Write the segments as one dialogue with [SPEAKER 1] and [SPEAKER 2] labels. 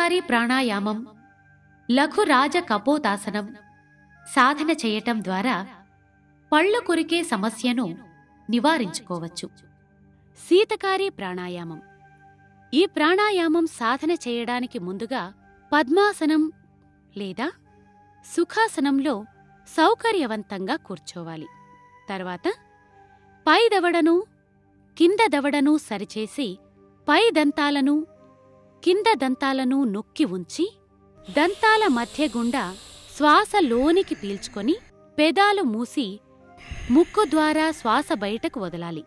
[SPEAKER 1] శీతకారి ప్రాణాయామం, లఘురాజ కపోతాసనం సాధన చేయటం ద్వారా పళ్ళు కొరికే సమస్యను నివారించుకోవచ్చు. శీతకారి ప్రాణాయామం. ఈ ప్రాణాయామం సాధన చేయడానికి ముందుగా పద్మాసనం లేదా సుఖాసనంలో సౌకర్యవంతంగా కూర్చోవాలి. తర్వాత పై దవడను కింద దవడను సరిచేసి పై దంతాలను కింద దంతాలను నొక్కి ఉంచి దంతాల మధ్య గుండా శ్వాస లోనికి పీల్చుకొని పెదాలు మూసి ముక్కు ద్వారా శ్వాస బయటకు వదలాలి.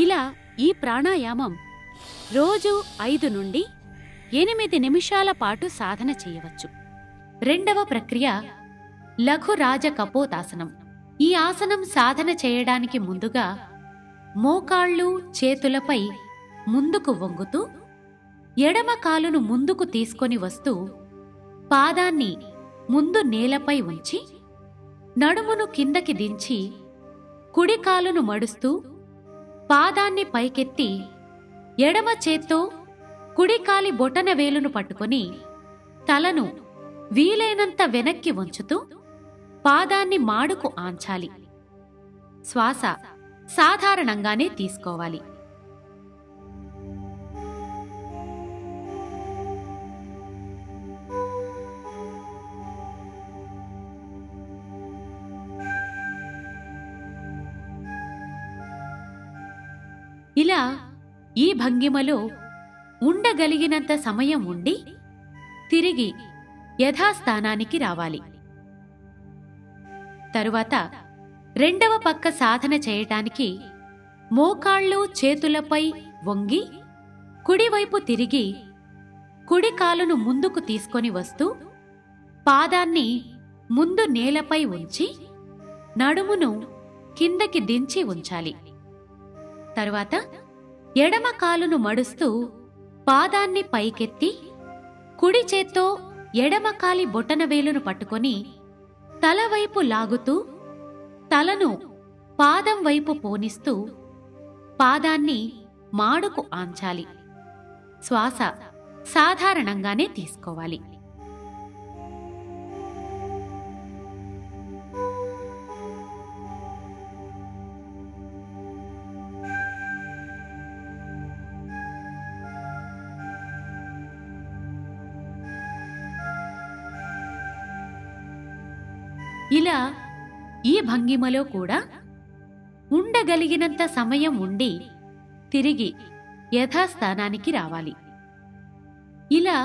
[SPEAKER 1] ఇలా ఈ ప్రాణాయామం రోజు 5 నుండి 8 నిమిషాల పాటు సాధన చేయవచ్చు. రెండవ ప్రక్రియ లఘురాజ కపోతాసనం. ఈ ఆసనం సాధన చేయడానికి ముందుగా మోకాళ్ళు చేతులపై ముందుకు వంగుతూ ఎడమ కాలును ముందుకు తీసుకొని వస్తూ పాదాన్ని ముందు నేలపై ఉంచి నడుమును కిందకి దించి కుడి కాలును మడుస్తూ పాదాన్ని పైకెత్తి ఎడమ చేత్తో కుడికాలి బొటన వేలును పట్టుకొని తలను వీలైనంత వెనక్కి వంచుతూ పాదాన్ని మాడుకు ఆంచాలి. శ్వాస సాధారణంగానే తీసుకోవాలి. ఇలా ఈ భంగిమలో ఉండగలిగినంత సమయం ఉండి తిరిగి యథాస్థానానికి రావాలి. తరువాత రెండవ పక్క సాధన చేయటానికి మోకాళ్ళు చేతులపై వంగి కుడివైపు తిరిగి కుడి కాలును ముందుకు తీసుకొని వస్తూ పాదాన్ని ముందు నేలపై ఉంచి నడుమును కిందకి దించి ఉంచాలి. తరువాత ఎడమ కాలును మడుస్తూ పాదాన్ని పైకెత్తి కుడి చేత్తో ఎడమ కాలి బొటనవేలును పట్టుకొని తలవైపు లాగుతూ తలను పాదం వైపు పోనిస్తూ పాదాన్ని మాడుకు ఆంచాలి. శ్వాస సాధారణంగానే తీసుకోవాలి. ఇలా ఈ భంగిమలో కూడా ఉండగలిగినంత సమయం ఉండి తిరిగి యథాస్థానానికి రావాలి. ఇలా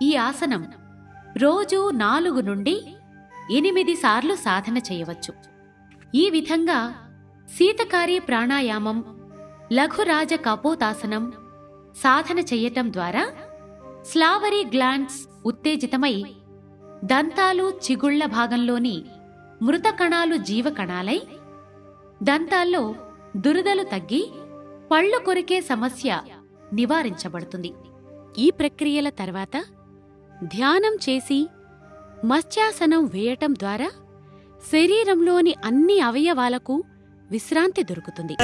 [SPEAKER 1] ఈ ఆసనం రోజు 4 నుండి 8 సార్లు సాధన చేయవచ్చు. ఈ విధంగా శీతకారి ప్రాణాయామం, లఘురాజ కపోతాసనం సాధన చెయ్యటం ద్వారా స్లావరీ గ్లాండ్స్ ఉత్తేజితమై దంతాలు చిగుళ్ల భాగంలోని మృత కణాలు జీవకణాలై దంతాల్లో దురదలు తగ్గి పళ్ళు కొరికే సమస్య నివారించబడుతుంది. ఈ ప్రక్రియల తర్వాత ధ్యానం చేసి మత్స్యాసనం వేయటం ద్వారా శరీరంలోని అన్ని అవయవాలకు విశ్రాంతి దొరుకుతుంది.